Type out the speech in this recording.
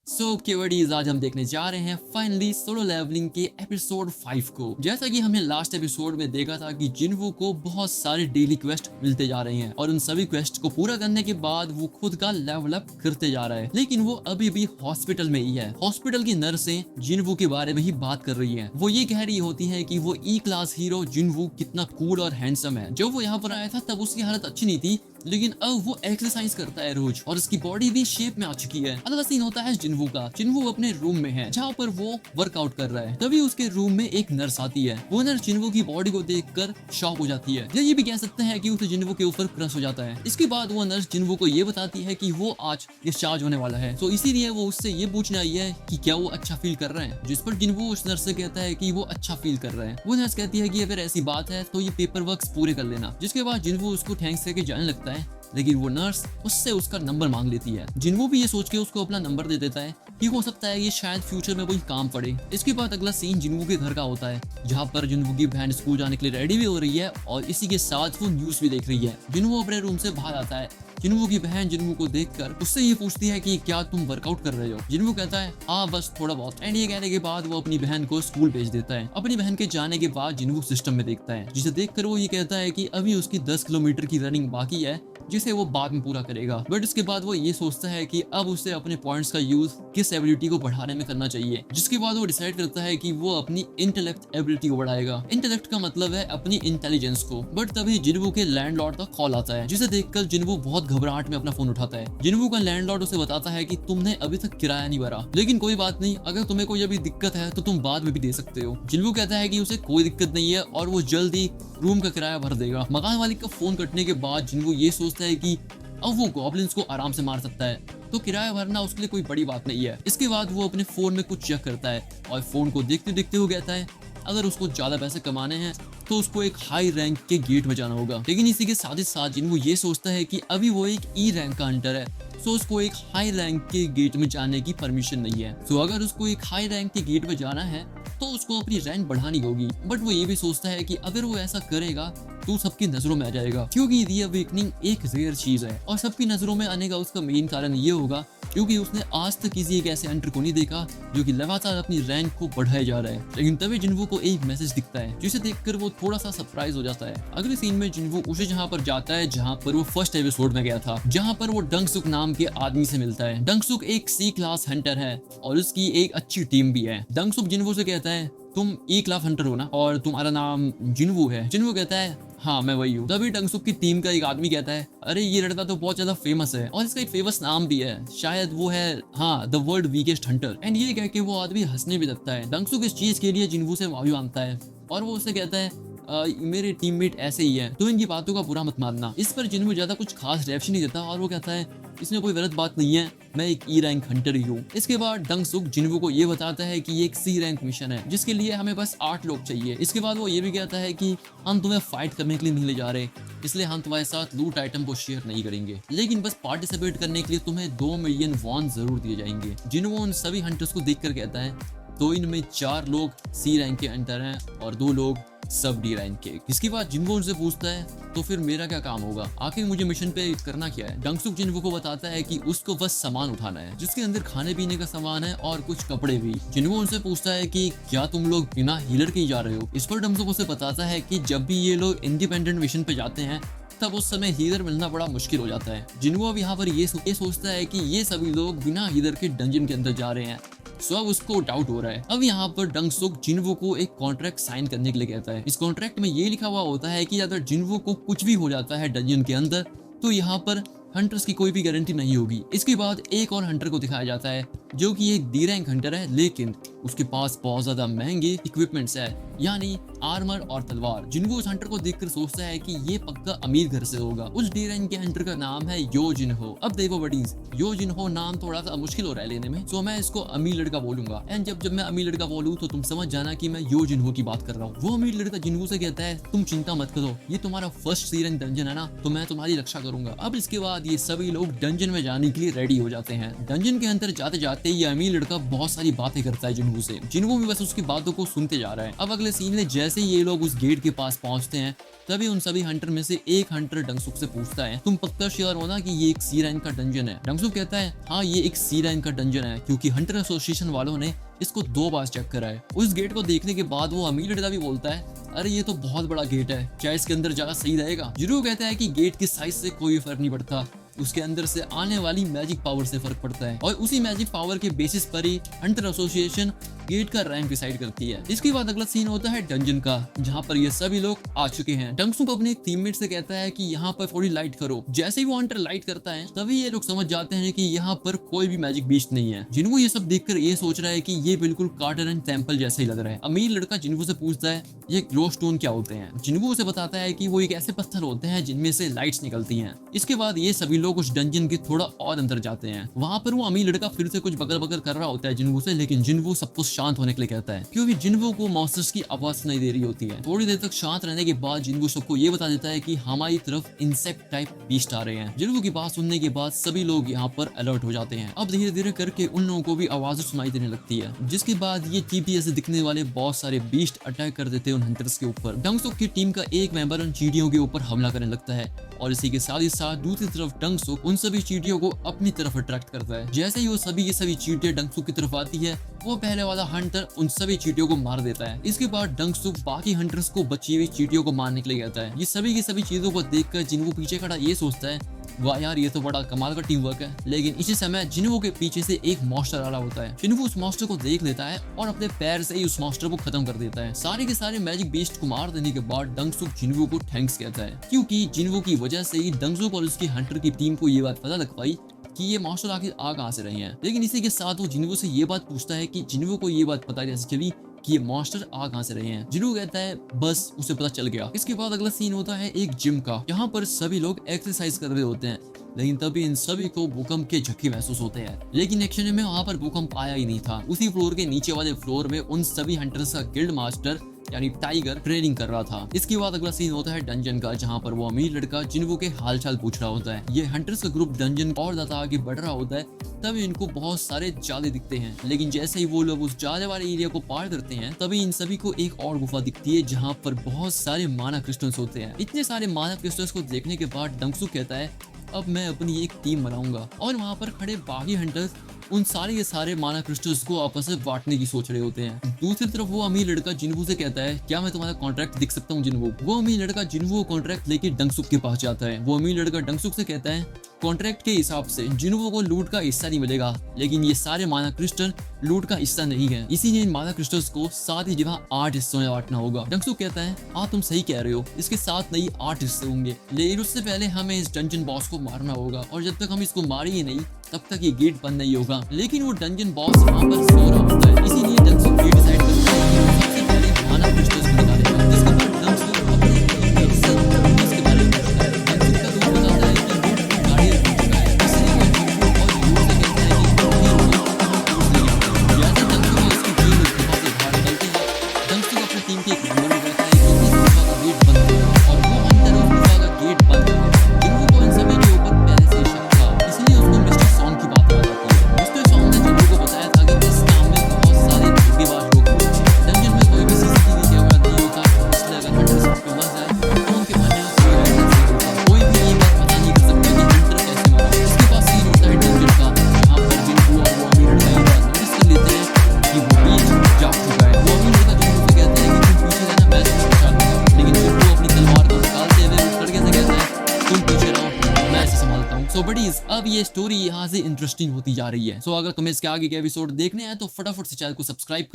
सो केवडीज आज हम देखने जा रहे हैं फाइनली सोलो लेवलिंग के एपिसोड 5 को। जैसा कि हमने लास्ट एपिसोड में देखा था कि जिनवू को बहुत सारे डेली क्वेस्ट मिलते जा रहे हैं और उन सभी क्वेस्ट को पूरा करने के बाद वो खुद का लेवल अप करते जा रहा है, लेकिन वो अभी भी हॉस्पिटल में ही है। हॉस्पिटल की नर्सें जिनवू के बारे में ही बात कर रही है। वो ये कह रही होती है कि वो ई क्लास हीरो जिनवू कितना कूल और हैंडसम है। जब वो यहाँ पर आया था तब उसकी हालत अच्छी नहीं थी, लेकिन अब वो एक्सरसाइज करता है रोज और उसकी बॉडी भी शेप में आ चुकी है। अगला सीन होता है जिनवू का। जिनवू अपने रूम में है जहाँ पर वो वर्कआउट कर रहा है। तभी उसके रूम में एक नर्स आती है। वो नर्स जिनवू की बॉडी को देखकर शॉक हो जाती है, या ये भी कह सकते हैं कि उसे जिनवू के ऊपर क्रश हो जाता है। इसके बाद वो नर्स जिनवू को ये बताती है कि वो आज डिस्चार्ज होने वाला है, तो इसीलिए वो उससे ये पूछने आई है कि क्या वो अच्छा फील कर रहा है। जिस पर जिनवू उस नर्स से कहता है कि वो अच्छा फील कर रहा है। वो नर्स कहती है कि अगर ऐसी बात है तो ये पेपर वर्क पूरे कर लेना। जिसके बाद जिनवू उसको थैंक्स करके जाने लगता है, लेकिन वो नर्स उससे उसका नंबर मांग लेती है। जिनवू भी ये सोच के उसको अपना नंबर दे देता है कि हो सकता है ये शायद फ्यूचर में कोई काम पड़े। इसके बाद अगला सीन जिनवू के घर का होता है, जहाँ पर जिनवू की बहन स्कूल जाने के लिए रेडी भी हो रही है और इसी के साथ वो न्यूज भी देख रही है। जिनवू अपने रूम से बाहर आता है। जिनवू की बहन जिनवू को देखकर उससे ये पूछती है कि क्या तुम वर्कआउट कर रहे हो। जिनवू कहता है हाँ बस थोड़ा बहुत। एंड ये कहने के बाद वो अपनी बहन को स्कूल भेज देता है। अपनी बहन के जाने के बाद जिनवू सिस्टम में देखता है, जिसे देखकर वो ये कहता है कि अभी उसकी 10 किलोमीटर की रनिंग बाकी है, जिसे वो बाद में पूरा करेगा। बट इसके बाद वो ये सोचता है कि अब उसे अपने पॉइंट्स का यूज किस एबिलिटी को बढ़ाने में करना चाहिए। जिसके बाद वो डिसाइड करता है कि वो अपनी इंटेलेक्ट एबिलिटी को बढ़ाएगा। इंटेलेक्ट का मतलब है अपनी इंटेलिजेंस को। बट तभी जिनवू के लैंडलॉर्ड का कॉल आता है, जिसे देखकर जिनवू बहुत घबराहट में अपना फोन उठाता है। जिनवू का लैंडलॉर्ड उसे बताता है कि तुमने अभी तक किराया नहीं भरा, लेकिन कोई बात नहीं, अगर तुम्हें कोई अभी दिक्कत है तो तुम बाद में भी दे सकते हो। जिनवू कहता है कि उसे कोई दिक्कत नहीं है और वो जल्द ही रूम का किराया भर देगा। मकान मालिक का फोन कटने के बाद जिनवू ये सोचता है कि अब वो गॉब्लिन्स को आराम से मार सकता है, तो किराया भरना उसके लिए कोई बड़ी बात नहीं है। इसके बाद वो अपने फोन में कुछ चेक करता है और फोन को देखते देखते वो कहता है अगर उसको ज्यादा पैसे कमाने हैं तो उसको एक हाई रैंक के गेट में जाना होगा। लेकिन इसी के साथ ही साथ जिनवू ये सोचता है कि अभी वो एक ई रैंक का हंटर है, सो उसको एक हाई रैंक के गेट में जाने की परमिशन नहीं है। सो अगर उसको एक हाई रैंक के गेट में जाना है तो उसको अपनी रैंक बढ़ानी होगी। बट वो ये भी सोचता है कि अगर वो ऐसा करेगा तो सबकी नजरों में आ जाएगा, क्योंकि दी अवेकनिंग एक रेयर चीज है और सबकी नजरों में आने का उसका मेन कारण ये होगा क्योंकि उसने आज तक किसी एक ऐसे हंटर को नहीं देखा जो कि लगातार अपनी रैंक को बढ़ाए जा रहा है। लेकिन तभी जिनवू को एक मैसेज दिखता है, जिसे देखकर वो थोड़ा सा सरप्राइज हो जाता है। अगले सीन में जिनवू उसे जहाँ पर जाता है जहाँ पर वो फर्स्ट एपिसोड में गया था, जहाँ पर वो डंगसुक नाम के आदमी से मिलता है। डंगसुक एक सी क्लास हंटर है और उसकी एक अच्छी टीम भी है। डंगसुक जिनवू से कहता है तुम ई क्लास हंटर हो ना और तुम्हारा नाम जिनवू है। जिनवू कहता है हाँ मैं वही हूँ। तभी डंगसुक की टीम का एक आदमी कहता है अरे ये लड़का तो बहुत ज्यादा फेमस है और इसका एक फेमस नाम भी है, शायद वो है हाँ the world weakest Hunter. And ये कह के वो आदमी हंसने भी लगता है। डंगसुक इस चीज के लिए जिनवू से माफी मांगता है और वो उससे कहता है मेरे टीममेट ऐसे ही है, तो इनकी बातों का बुरा मत मानना। इस पर जिनवू ज्यादा कुछ खास रिएक्शन नहीं देता और वो कहता है इसमें कोई गलत बात नहीं है, मैं एक ई रैंक हंटर ही हूँ। इसके बाद डंगसुक जिनवू को ये बताता है कि ये एक सी रैंक मिशन है जिसके लिए हमें बस 8 लोग चाहिए। इसके बाद वो ये भी कहता है कि हम तुम्हें फाइट करने के लिए नहीं ले जा रहे, इसलिए हम तुम्हारे साथ लूट आइटम को शेयर नहीं करेंगे, लेकिन बस पार्टिसिपेट करने के लिए तुम्हें 2 मिलियन वॉन जरूर दिए जाएंगे। जिनवू उन सभी हंटर्स को देखकर कहता है तो इनमें 4 लोग सी रैंक के हंटर हैं और 2 लोग सब डी रैंक के। इसके बाद जिनवू उनसे पूछता है तो फिर मेरा क्या काम होगा, आखिर मुझे मिशन पे करना क्या है। डंगसुक जिनवू को बताता है कि उसको बस सामान उठाना है, जिसके अंदर खाने पीने का सामान है और कुछ कपड़े भी। जिनवू उनसे पूछता है कि क्या तुम लोग बिना हीलर के ही जा रहे हो। इस पर डंगसुक उसे बताता है कि जब भी ये लोग इंडिपेंडेंट मिशन पे जाते हैं तब उस समय हीलर मिलना बड़ा मुश्किल हो जाता है। जिनवू अब यहाँ पर ये सोचता है कि ये सभी लोग बिना हीलर के डंजन के अंदर जा रहे हैं, सो अब उसको डाउट हो रहा है। अब यहाँ पर डंगसुक जिनवू को एक कॉन्ट्रैक्ट साइन करने के लिए कहता है। इस कॉन्ट्रैक्ट में ये लिखा हुआ होता है कि अगर जिनवू को कुछ भी हो जाता है डंजन के अंदर तो यहाँ पर हंटर्स की कोई भी गारंटी नहीं होगी। इसके बाद एक और हंटर को दिखाया जाता है जो कि एक डी रैंक हंटर है, लेकिन उसके पास बहुत ज्यादा महंगे इक्विपमेंट्स है, यानी आर्मर और तलवार। जिनवू उस हंटर को देखकर सोचता है कि ये पक्का अमीर घर से होगा। उस डी रैंक के हंटर का नाम है यो जिनहो। अब देखो बडीज, यो जिनहो नाम थोड़ा सा मुश्किल हो रहा है लेने में, तो मैं इसको अमीर लड़का बोलूंगा। एंड जब मैं अमीर लड़का बोलूँ तो तुम समझ जाना कि मैं यो जिनहो की बात कर रहा हूँ। वो अमीर लड़का जिनवू से कहता है तुम चिंता मत करो, ये तुम्हारा फर्स्ट सी रैंक डंजन है ना, तो मैं तुम्हारी रक्षा करूंगा। अब इसके बाद ये सभी लोग डंजन में जाने के लिए रेडी हो जाते हैं। डंजन के अंदर जाते जाते बैठे ये अमीर लड़का बहुत सारी बातें करता है जिन्वू से। जिन्वू भी बस उसकी बातों को सुनते जा रहा है। अब अगले सीन में जैसे ही ये लोग उस गेट के पास पहुंचते हैं तभी उन सभी हंटर में से एक हंटर डंगसुक से पूछता है, तुम पक्का श्योर हो ना कि ये एक सी रैंक का डंजन है? डंगसुक कहता है, हाँ ये एक सी रैंक का डंजन है, क्योंकि हंटर एसोसिएशन वालों ने इसको 2 बार चेक करा है। उस गेट को देखने के बाद वो अमीर लड़का भी बोलता है, अरे ये तो बहुत बड़ा गेट है, क्या इसके अंदर जाना सही रहेगा? जिन्वू कहता है कि गेट की साइज से कोई फर्क नहीं पड़ता, उसके अंदर से आने वाली मैजिक पावर से फर्क पड़ता है, और उसी मैजिक पावर के बेसिस पर ही हंटर एसोसिएशन गेट का रैंक डिसाइड करती है। इसके बाद अगला सीन होता है डंजन का, जहाँ पर ये सभी लोग आ चुके हैं। डंगसुक अपने टीममेट से कहता है कि यहाँ पर थोड़ी लाइट करो। जैसे ही वो हंटर लाइट करता है तभी ये लोग समझ जाते हैं कि यहाँ पर कोई भी मैजिक बीस्ट नहीं है। जिन्वू ये सब देखकर ये सोच रहा है कि ये बिल्कुल कार्टरन टेम्पल जैसा ही लग रहा है। अमीर लड़का जिन्वू से पूछता है, ये ग्लो स्टोन क्या होते हैं? जिन्वू उसे बताता है कि वो एक ऐसे पत्थर होते हैं जिनमें से लाइट्स निकलती हैं। इसके बाद ये सभी लोग उस डंजन के थोड़ा और अंदर जाते हैं। वहाँ पर वो अमीर लड़का फिर से कुछ बकर बकर कर रहा होता है जिन्वू से, लेकिन जिन्वू सब कुछ शांत होने के लिए कहता है, क्योंकि जिन्वू को मॉन्स्टर्स की आवाज सुनाई दे रही होती है। थोड़ी देर तक शांत रहने के बाद जिन्वू सबको ये बता देता है कि हमारी तरफ इंसेक्ट टाइप बीस्ट आ रहे हैं। जिन्वू की बात सुनने के बाद सभी लोग यहाँ पर अलर्ट हो जाते हैं। अब धीरे धीरे करके उन लोगों को भी आवाज सुनाई देने लगती है, जिसके बाद ये टीपीएस से दिखने वाले बहुत सारे बीस्ट अटैक कर देते हैं उन हंटर्स के ऊपर। डंगसुक की टीम का एक मेंबर उन चींटियों के ऊपर हमला करने लगता है, और इसी के साथ ही साथ दूसरी तरफ डंगसुक उन सभी चींटियों को अपनी तरफ अट्रैक्ट करता है। जैसे ही वो सभी चींटियां डंगसुक की तरफ आती है, वो पहले वाला हंटर उन सभी चींटियों को मार देता है। इसके बाद डंगसुक बाकी हंटर्स को बची हुई चींटियों को मारने के लिए कहता है। ये सभी की सभी चीजों को देखकर जिन्वू पीछे खड़ा ये सोचता है, वाह यार ये तो बड़ा कमाल का टीम वर्क है। लेकिन इसी समय जिन्वू के पीछे से एक मॉन्स्टर आ रहा होता है। जिन्वू उस मॉन्स्टर को देख लेता है और अपने पैर से ही उस मॉन्स्टर को खत्म कर देता है। सारे के सारे मैजिक बीस्ट को मार देने के बाद डंगसुक जिन्वू को थैंक्स कहता है, क्योंकि जिन्वू की वजह से ही डंगसुक और उसकी हंटर की टीम को ये बात पता लग पाई कि ये मॉन्स्टर आखिर आ कहाँ से रहे हैं। लेकिन इसी के साथ वो जिन्वू से ये बात पूछता है कि जिन्वू को ये बात पता कैसे चली कि ये मॉन्स्टर आ कहाँ से रहे हैं। जिन्वू कहता है बस उसे पता चल गया। इसके बाद अगला सीन होता है एक जिम का, यहाँ पर सभी लोग एक्सरसाइज कर रहे होते हैं, लेकिन तभी इन सभी को भूकंप के झटके महसूस होते हैं। लेकिन एक्शन में वहाँ पर भूकंप आया ही नहीं था। उसी फ्लोर के नीचे वाले फ्लोर में उन सभी हंटर्स का गिल्ड मास्टर यानी टाइगर ट्रेनिंग कर रहा था। इसके बाद अगला सीन होता है डंजन का, जहाँ पर वो अमीर लड़का जिन्वू के हालचाल पूछ रहा होता है। ये हंटर्स का ग्रुप डंजन और ज्यादा आगे बढ़ रहा होता है, तभी इनको बहुत सारे जाले दिखते हैं। लेकिन जैसे ही वो लोग उस जाले वाले एरिया को पार करते हैं तभी इन सभी को एक और गुफा दिखती है, जहाँ पर बहुत सारे माना क्रिस्टल्स होते हैं। इतने सारे माना क्रिस्टल्स को देखने के बाद डंगसुक कहता है, अब मैं अपनी एक टीम बनाऊंगा। और वहाँ पर खड़े बाकी हंटर्स उन सारे के सारे माना क्रिस्टल्स को आपस में बांटने की सोच रहे होते हैं। दूसरी तरफ वो अमीर लड़का जिन्वू से कहता है, क्या मैं तुम्हारा कॉन्ट्रैक्ट दिख सकता हूँ जिन्वू? वो अमीर लड़का जिन्वू कॉन्ट्रैक्ट लेके डंगसुक के पास जाता है। वो अमीर लड़का डंगसुक से कहता है, कॉन्ट्रैक्ट के हिसाब से जिन्वू को लूट का हिस्सा नहीं मिलेगा, लेकिन ये सारे माना क्रिस्टल लूट का हिस्सा नहीं है, इसीलिए इन माना क्रिस्टल्स को 7 जगह 8 हिस्सों में बांटना होगा। डंगसुक कहता है, हाँ तुम सही कह रहे हो, इसके 7 नहीं 8 हिस्से होंगे, लेकिन उससे पहले हमें इस डंजन बॉस को मारना होगा, और जब तक हम इसको मारेंगे नहीं तब तक ये गेट बंद नहीं होगा। लेकिन वो डंजन बॉस वहाँ पर सो रहा होता है, इसीलिए डंगसुक ये डिसाइड करता है कि वो सबसे पहले माना क्रिस्टल्स को निकालेगा। जिसके बाद डंगसुक अपने इसके बारे में पूछता है। डंगसुक का दोस्त बताता है कि वो गाड़ी रख चुका है, इसलिए वो जिन्वू और यूर से कहता है कि जैसे डंगसुक और उसकी टीम इस गुफा से बाहर निकलते हैं, डंगसुक अपनी टीम के एक मेंबर को कहता है कि इस गुफा का गेट बंद है, और वो अंदर उस गुफा का गेट बंद है। जिन्वू को इन सभी के ऊपर पहले से शक था, इसलिए उसको मिस्टर सॉन्ग की बात याद आती है। मिस्टर सॉन्ग ने जिन्वू को बताया था कि इस काम में बहुत सारे धोखेबाज लोग हैं। डंजन में कोई भी सीसीटीवी कैमरा नहीं होता, इसलिए अगर हंटर सब पे मर जाए तो उनके मरने का कोई राइट नहीं होता। कोई भी ये बात पता नहीं कर सकता कि हंटर कैसे मरा। इसके पास सीन होता है डंजन का, जहाँ पर जिन्वू और वो अमीर लड़का ये बात नोटिस कर लेते हैं कि वो बीच जाग चुका है। वो अमीर लड़का जिन्वू से कहता है कि तुम पीछे रहना, मैं तुम्हें बचा लूंगा, लेकिन जिन्वू अपनी तलवार को निकालते हुए उस लड़के से कहता है, तुम पीछे रहो, मैं इसे संभालता हूँ। सो बडीज, अब ये स्टोरी यहाँ से इंटरेस्टिंग होती जा रही है। सो अगर तुम्हें इसके आगे के एपिसोड देखने हैं तो फटाफट से चैनल को सब्सक्राइब कर